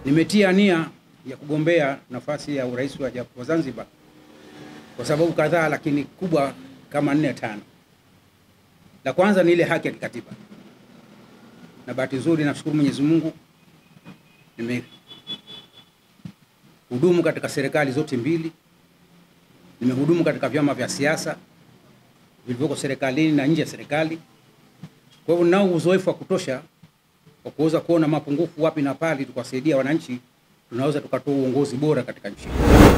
Nimetia nia ya kugombea nafasi ya urais wa Zanzibar kwa sababu kadhaa, lakini kubwa kama 4-5. La kwanza ni ile haki ya kikatiba. Na bahati nzuri nashukuru Mwenyezi Mungu nimehudumu katika serikali zote mbili. Nimehudumu katika vyama vya siasa vilivyoko serikalini na nje ya serikali. Kwa hivyo nao uzoefu wa kutosha wa kuweza kuona mapungufu wapi na pale tukawasaidia wananchi, tunaweza tukatoa uongozi bora katika nchi.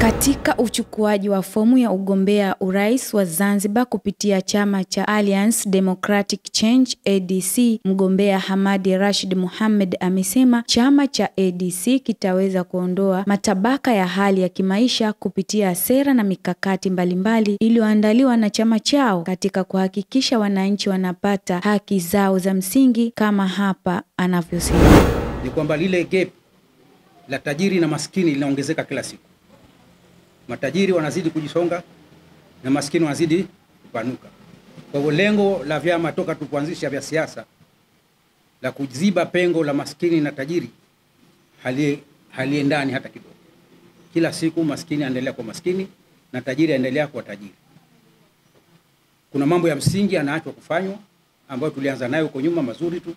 Katika uchukuaji wa fomu ya ugombea urais wa Zanzibar kupitia chama cha Alliance Democratic Change ADC, mgombea Hamadi Rashid Mohamed amesema chama cha ADC kitaweza kuondoa matabaka ya hali ya kimaisha kupitia sera na mikakati mbalimbali iliyoandaliwa na chama chao katika kuhakikisha wananchi wanapata haki zao za msingi, kama hapa anavyosema. Ni kwamba lile gap la tajiri na maskini linaongezeka kila siku. Matajiri wanazidi kujisonga na maskini wanazidi kupanuka. Kwa hivyo lengo la vyama toka tupoanzisha vya siasa la kuziba pengo la maskini na tajiri haliendani hata kidogo. Kila siku maskini anaendelea kwa maskini na tajiri anaendelea kwa tajiri. Kuna mambo ya msingi yanaachwa kufanywa ambayo tulianza nayo huko nyuma mazuri tu.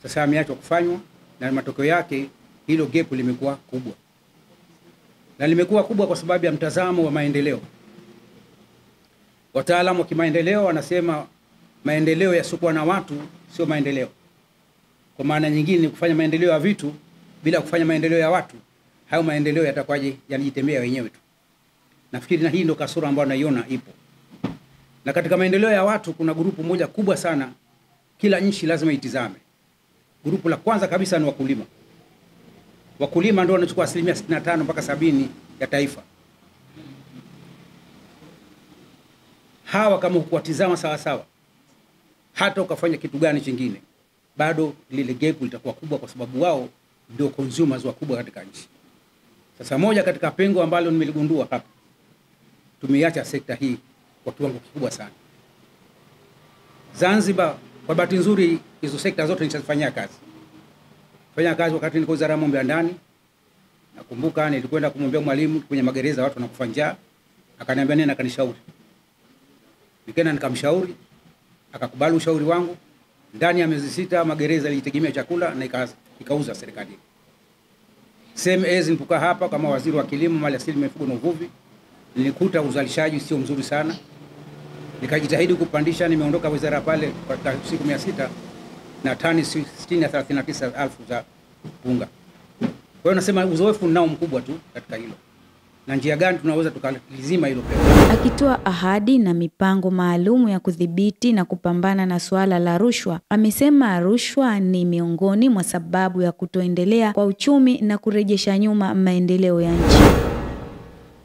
Sasa yameachwa kufanywa na matokeo yake hilo gap limekuwa kubwa. Na limekuwa kubwa kwa sababu ya mtazamo wa maendeleo. Wataalamu wa kimaendeleo wanasema maendeleo yasiokuwa na watu sio maendeleo. Kwa maana nyingine ni kufanya maendeleo ya vitu bila kufanya maendeleo ya watu. Hayo maendeleo yatakwaje? Yanajitembea wenyewe tu. Nafikiri na hii ndio kasoro ambayo naiona ipo. Na katika maendeleo ya watu kuna grupu moja kubwa sana kila nchi lazima itizame. Grupu la kwanza kabisa ni wakulima. Wakulima ndio wanachukua 65% mpaka 70% ya taifa. Hawa kama hukuwatizama sawa sawa, hata ukafanya kitu gani chingine, bado lile gap litakuwa kubwa kwa sababu wao ndio consumers wakubwa katika nchi. Sasa moja katika pengo ambalo nimeligundua hapa, tumeiacha sekta hii kwa kiwango kikubwa sana. Zanzibar kwa bahati nzuri hizo sekta zote nilizofanyia kazi. Fanya kazi wakati niko wizara ya mambo ya ndani. Nakumbuka nilikwenda kumwambia mwalimu kwenye magereza watu wanakufa njaa. Akaniambia nenda kanishauri. Nikaenda nikamshauri, akakubali ushauri wangu. Ndani ya miezi 6 magereza yalitegemea chakula na ikauza serikali. Same as nilipokaa hapa kama waziri wa kilimo, mali asili, mifugo na uvuvi, nilikuta uzalishaji sio mzuri sana. Nikajitahidi kupandisha, nimeondoka wizara pale kwa siku 600 na tani 39,000 za unga. Kwa hiyo nasema uzoefu nao mkubwa tu katika hilo. Na njia gani tunaweza tukalizima hilo pengo. Akitoa ahadi na mipango maalum ya kudhibiti na kupambana na suala la rushwa, amesema rushwa ni miongoni mwa sababu ya kutoendelea kwa uchumi na kurejesha nyuma maendeleo ya nchi.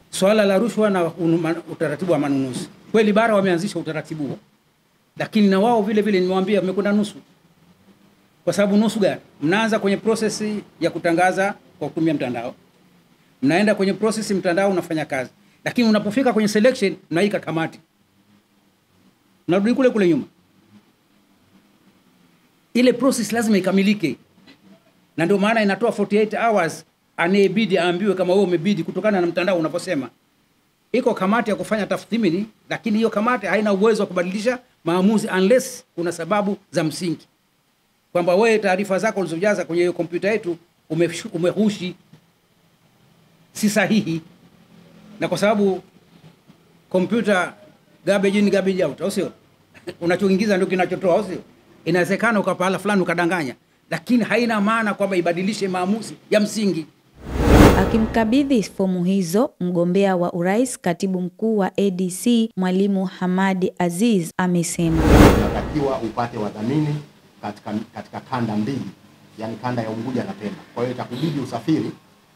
Suala la rushwa na utaratibu wa manunuzi. Kweli bara wameanzisha utaratibu huo. Lakini na wao vile vile nimewaambia wamekwenda nusu. Kwa sababu nusu gani? Mnaanza kwenye process ya kutangaza kwa kutumia mtandao. Mnaenda kwenye process mtandao unafanya kazi. Lakini unapofika kwenye selection mnaika kamati. Mnarudi kule kule nyuma. Ile process lazima ikamilike. Na ndio maana inatoa 48 hours anayebidi aambiwe kama wewe umebidi kutokana na mtandao unaposema. Iko kamati ya kufanya tathmini, lakini hiyo kamati haina uwezo wa kubadilisha maamuzi unless kuna sababu za msingi. Kwamba wewe taarifa zako ulizojaza kwenye hiyo kompyuta yetu umehushi, si sahihi. Na kwa sababu kompyuta garbage in garbage out, au sio? Unachoingiza ndio kinachotoa, au sio? Inawezekana ukapahala fulani ukadanganya, lakini haina maana kwamba ibadilishe maamuzi ya msingi. Akimkabidhi fomu hizo mgombea wa urais, katibu mkuu wa ADC Mwalimu Hamadi Aziz amesema unatakiwa upate wadhamini katika kanda mbili, yani kanda ya Unguja na Pemba. Kwa hiyo itakubidi usafiri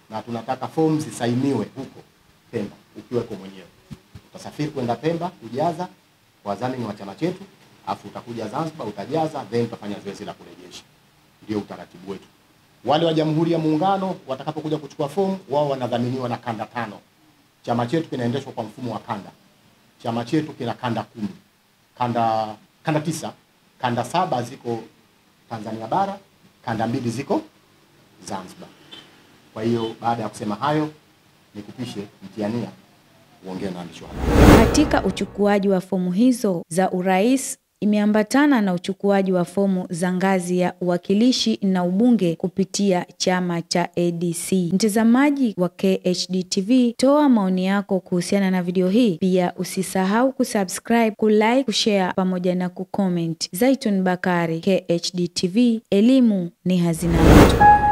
na tunataka fomu zisainiwe huko Pemba ukiweko mwenyewe. Utasafiri kwenda Pemba kujaza kwa wadhamini wa chama chetu, afu utakuja Zanzibar utajaza, then utafanya zoezi la kurejesha. Ndio utaratibu wetu. Wale wa Jamhuri ya Muungano watakapokuja kuchukua fomu, wao wanadhaminiwa na kanda 5. Chama chetu kinaendeshwa kwa mfumo wa kanda. Chama chetu kina kanda 10. Kanda 9. Kanda 7 ziko Tanzania bara, kanda 2 ziko Zanzibar. Kwa hiyo baada ya kusema hayo, nikupishe Mtiania uongee na waandishi wa habari. Katika uchukuaji wa fomu hizo za urais imeambatana na uchukuaji wa fomu za ngazi ya uwakilishi na ubunge kupitia chama cha ADC. Mtazamaji wa KHD TV, toa maoni yako kuhusiana na video hii. Pia usisahau kusubscribe, kulike, kushare pamoja na kucomment. Zaitun Bakari, KHD TV, elimu ni hazina yetu.